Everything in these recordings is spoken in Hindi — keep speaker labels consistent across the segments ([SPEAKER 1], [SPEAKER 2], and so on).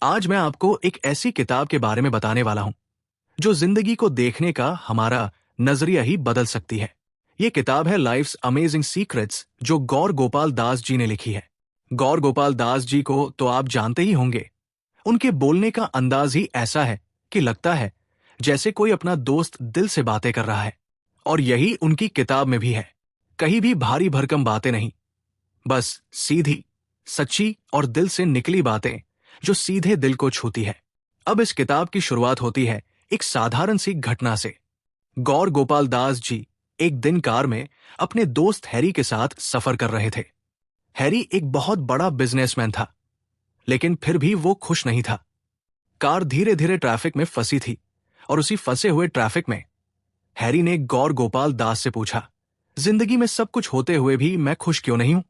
[SPEAKER 1] आज मैं आपको एक ऐसी किताब के बारे में बताने वाला हूं जो जिंदगी को देखने का हमारा नजरिया ही बदल सकती है। ये किताब है लाइफ्स अमेजिंग सीक्रेट्स, जो गौर गोपाल दास जी ने लिखी है। गौर गोपाल दास जी को तो आप जानते ही होंगे। उनके बोलने का अंदाज ही ऐसा है कि लगता है जैसे कोई अपना दोस्त दिल से बातें कर रहा है। और यही उनकी किताब में भी है। कहीं भी भारी भरकम बातें नहीं, बस सीधी, सच्ची और दिल से निकली बातें जो सीधे दिल को छूती है। अब इस किताब की शुरुआत होती है एक साधारण सी घटना से। गौर गोपाल दास जी एक दिन कार में अपने दोस्त हैरी के साथ सफर कर रहे थे। हैरी एक बहुत बड़ा बिजनेसमैन था, लेकिन फिर भी वो खुश नहीं था। कार धीरे धीरे ट्रैफिक में फंसी थी और उसी फंसे हुए ट्रैफिक में हैरी ने गौर गोपाल दास से पूछा, जिंदगी में सब कुछ होते हुए भी मैं खुश क्यों नहीं हूं?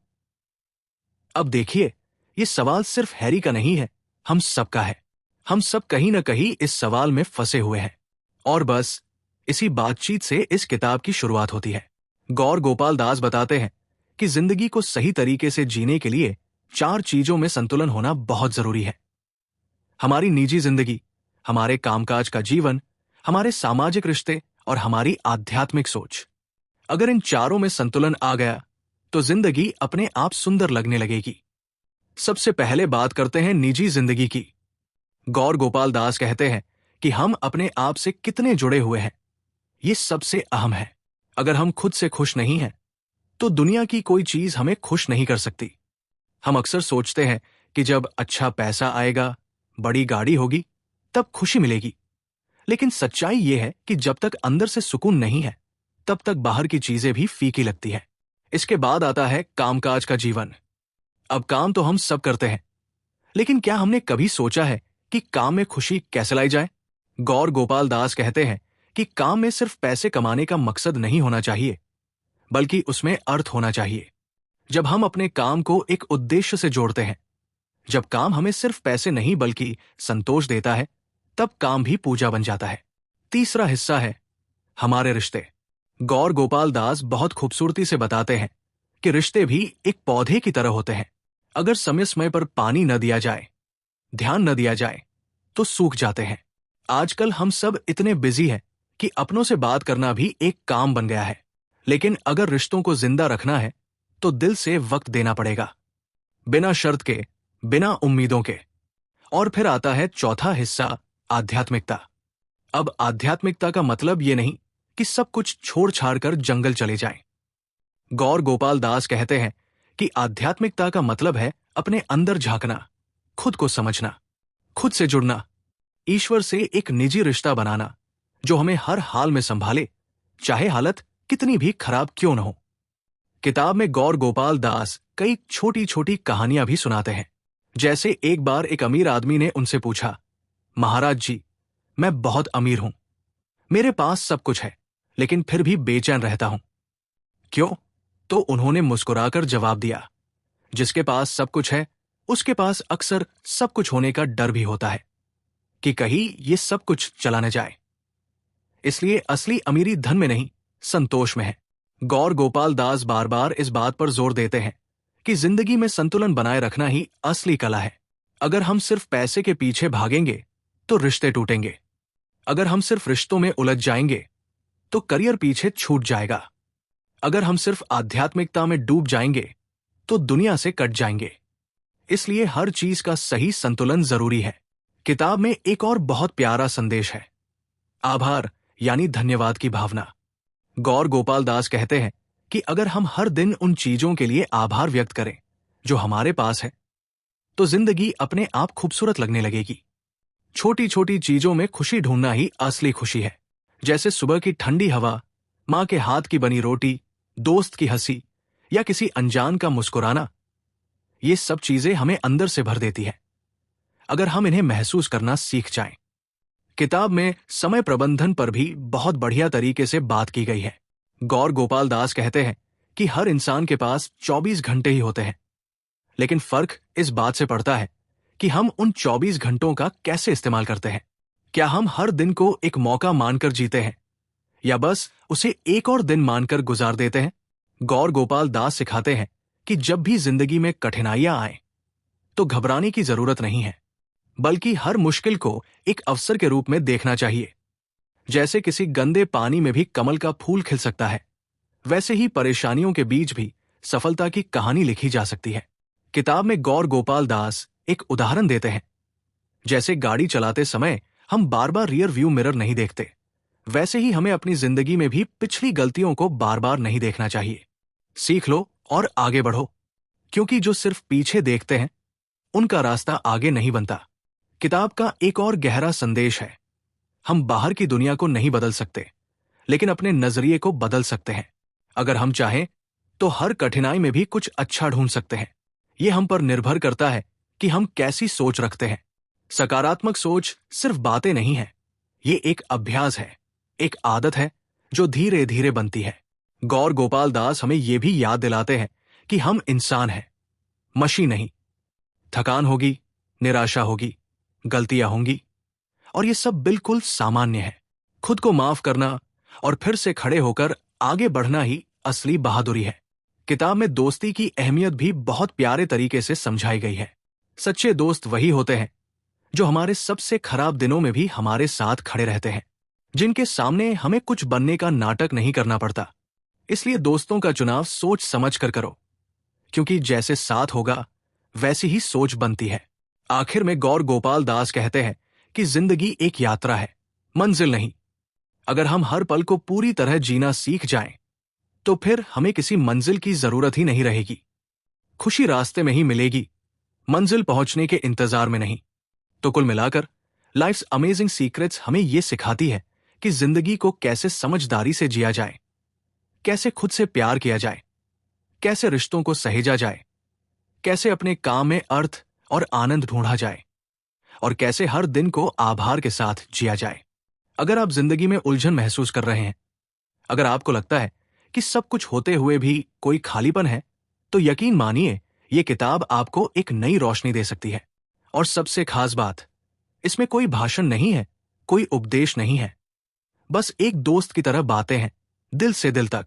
[SPEAKER 1] अब देखिए, ये सवाल सिर्फ हैरी का नहीं है, हम सबका है। हम सब कहीं ना कहीं इस सवाल में फंसे हुए हैं। और बस इसी बातचीत से इस किताब की शुरुआत होती है। गौर गोपाल दास बताते हैं कि जिंदगी को सही तरीके से जीने के लिए 4 चीजों में संतुलन होना बहुत जरूरी है। हमारी निजी जिंदगी, हमारे कामकाज का जीवन, हमारे सामाजिक रिश्ते और हमारी आध्यात्मिक सोच। अगर इन चारों में संतुलन आ गया तो जिंदगी अपने आप सुंदर लगने लगेगी। सबसे पहले बात करते हैं निजी जिंदगी की। गौर गोपाल दास कहते हैं कि हम अपने आप से कितने जुड़े हुए हैं, ये सबसे अहम है। अगर हम खुद से खुश नहीं हैं, तो दुनिया की कोई चीज हमें खुश नहीं कर सकती। हम अक्सर सोचते हैं कि जब अच्छा पैसा आएगा, बड़ी गाड़ी होगी, तब खुशी मिलेगी। लेकिन सच्चाई ये है कि जब तक अंदर से सुकून नहीं है, तब तक बाहर की चीजें भी फीकी लगती है। इसके बाद आता है कामकाज का जीवन। अब काम तो हम सब करते हैं, लेकिन क्या हमने कभी सोचा है कि काम में खुशी कैसे लाई जाए? गौर गोपाल दास कहते हैं कि काम में सिर्फ पैसे कमाने का मकसद नहीं होना चाहिए, बल्कि उसमें अर्थ होना चाहिए। जब हम अपने काम को एक उद्देश्य से जोड़ते हैं, जब काम हमें सिर्फ पैसे नहीं बल्कि संतोष देता है, तब काम भी पूजा बन जाता है। तीसरा हिस्सा है हमारे रिश्ते। गौर गोपाल दास बहुत खूबसूरती से बताते हैं कि रिश्ते भी एक पौधे की तरह होते हैं। अगर समय समय पर पानी न दिया जाए, ध्यान न दिया जाए, तो सूख जाते हैं। आजकल हम सब इतने बिजी हैं कि अपनों से बात करना भी एक काम बन गया है। लेकिन अगर रिश्तों को जिंदा रखना है, तो दिल से वक्त देना पड़ेगा, बिना शर्त के, बिना उम्मीदों के। और फिर आता है चौथा हिस्सा, आध्यात्मिकता। अब आध्यात्मिकता का मतलब ये नहीं कि सब कुछ छोड़ छाड़ कर जंगल चले जाएं। गौर गोपाल दास कहते हैं कि आध्यात्मिकता का मतलब है अपने अंदर झांकना, खुद को समझना, खुद से जुड़ना, ईश्वर से एक निजी रिश्ता बनाना जो हमें हर हाल में संभाले, चाहे हालत कितनी भी खराब क्यों न हो। किताब में गौर गोपाल दास कई छोटी छोटी कहानियां भी सुनाते हैं। जैसे एक बार एक अमीर आदमी ने उनसे पूछा, महाराज जी, मैं बहुत अमीर हूं, मेरे पास सब कुछ है, लेकिन फिर भी बेचैन रहता हूं, क्यों? तो उन्होंने मुस्कुराकर जवाब दिया, जिसके पास सब कुछ है, उसके पास अक्सर सब कुछ होने का डर भी होता है कि कहीं ये सब कुछ चला न जाए। इसलिए असली अमीरी धन में नहीं, संतोष में है। गौर गोपाल दास बार बार इस बात पर जोर देते हैं कि जिंदगी में संतुलन बनाए रखना ही असली कला है। अगर हम सिर्फ पैसे के पीछे भागेंगे तो रिश्ते टूटेंगे। अगर हम सिर्फ रिश्तों में उलझ जाएंगे तो करियर पीछे छूट जाएगा। अगर हम सिर्फ आध्यात्मिकता में डूब जाएंगे तो दुनिया से कट जाएंगे। इसलिए हर चीज का सही संतुलन जरूरी है। किताब में एक और बहुत प्यारा संदेश है, आभार यानी धन्यवाद की भावना। गौर गोपाल दास कहते हैं कि अगर हम हर दिन उन चीजों के लिए आभार व्यक्त करें जो हमारे पास है, तो जिंदगी अपने आप खूबसूरत लगने लगेगी। छोटी छोटी चीजों में खुशी ढूंढना ही असली खुशी है। जैसे सुबह की ठंडी हवा, माँ के हाथ की बनी रोटी, दोस्त की हंसी या किसी अनजान का मुस्कुराना। ये सब चीजें हमें अंदर से भर देती है, अगर हम इन्हें महसूस करना सीख जाएं। किताब में समय प्रबंधन पर भी बहुत बढ़िया तरीके से बात की गई है। गौर गोपाल दास कहते हैं कि हर इंसान के पास 24 घंटे ही होते हैं, लेकिन फर्क इस बात से पड़ता है कि हम उन 24 घंटों का कैसे इस्तेमाल करते हैं। क्या हम हर दिन को एक मौका मानकर जीते हैं, या बस उसे एक और दिन मानकर गुजार देते हैं? गौर गोपाल दास सिखाते हैं कि जब भी जिंदगी में कठिनाइयां आए, तो घबराने की जरूरत नहीं है, बल्कि हर मुश्किल को एक अवसर के रूप में देखना चाहिए। जैसे किसी गंदे पानी में भी कमल का फूल खिल सकता है, वैसे ही परेशानियों के बीच भी सफलता की कहानी लिखी जा सकती है। किताब में गौर गोपाल दास एक उदाहरण देते हैं। जैसे गाड़ी चलाते समय हम बार बार रियर व्यू मिरर नहीं देखते, वैसे ही हमें अपनी जिंदगी में भी पिछली गलतियों को बार बार नहीं देखना चाहिए। सीख लो और आगे बढ़ो, क्योंकि जो सिर्फ पीछे देखते हैं उनका रास्ता आगे नहीं बनता। किताब का एक और गहरा संदेश है, हम बाहर की दुनिया को नहीं बदल सकते, लेकिन अपने नजरिए को बदल सकते हैं। अगर हम चाहें तो हर कठिनाई में भी कुछ अच्छा ढूंढ सकते हैं। यह हम पर निर्भर करता है कि हम कैसी सोच रखते हैं। सकारात्मक सोच सिर्फ बातें नहीं है, ये एक अभ्यास है, एक आदत है जो धीरे धीरे बनती है। गौर गोपाल दास हमें यह भी याद दिलाते हैं कि हम इंसान हैं, मशीन नहीं। थकान होगी, निराशा होगी, गलतियां होंगी, और ये सब बिल्कुल सामान्य है। खुद को माफ करना और फिर से खड़े होकर आगे बढ़ना ही असली बहादुरी है। किताब में दोस्ती की अहमियत भी बहुत प्यारे तरीके से समझाई गई है। सच्चे दोस्त वही होते हैं जो हमारे सबसे खराब दिनों में भी हमारे साथ खड़े रहते हैं, जिनके सामने हमें कुछ बनने का नाटक नहीं करना पड़ता। इसलिए दोस्तों का चुनाव सोच समझ कर करो, क्योंकि जैसे साथ होगा वैसी ही सोच बनती है। आखिर में गौर गोपाल दास कहते हैं कि जिंदगी एक यात्रा है, मंजिल नहीं। अगर हम हर पल को पूरी तरह जीना सीख जाएं, तो फिर हमें किसी मंजिल की जरूरत ही नहीं रहेगी। खुशी रास्ते में ही मिलेगी, मंजिल पहुंचने के इंतजार में नहीं। तो कुल मिलाकर लाइफ्स अमेजिंग सीक्रेट्स हमें यह सिखाती है कि जिंदगी को कैसे समझदारी से जिया जाए, कैसे खुद से प्यार किया जाए, कैसे रिश्तों को सहेजा जाए, कैसे अपने काम में अर्थ और आनंद ढूंढा जाए, और कैसे हर दिन को आभार के साथ जिया जाए। अगर आप जिंदगी में उलझन महसूस कर रहे हैं, अगर आपको लगता है कि सब कुछ होते हुए भी कोई खालीपन है, तो यकीन मानिए ये किताब आपको एक नई रोशनी दे सकती है। और सबसे खास बात, इसमें कोई भाषण नहीं है, कोई उपदेश नहीं है, बस एक दोस्त की तरह बातें हैं, दिल से दिल तक।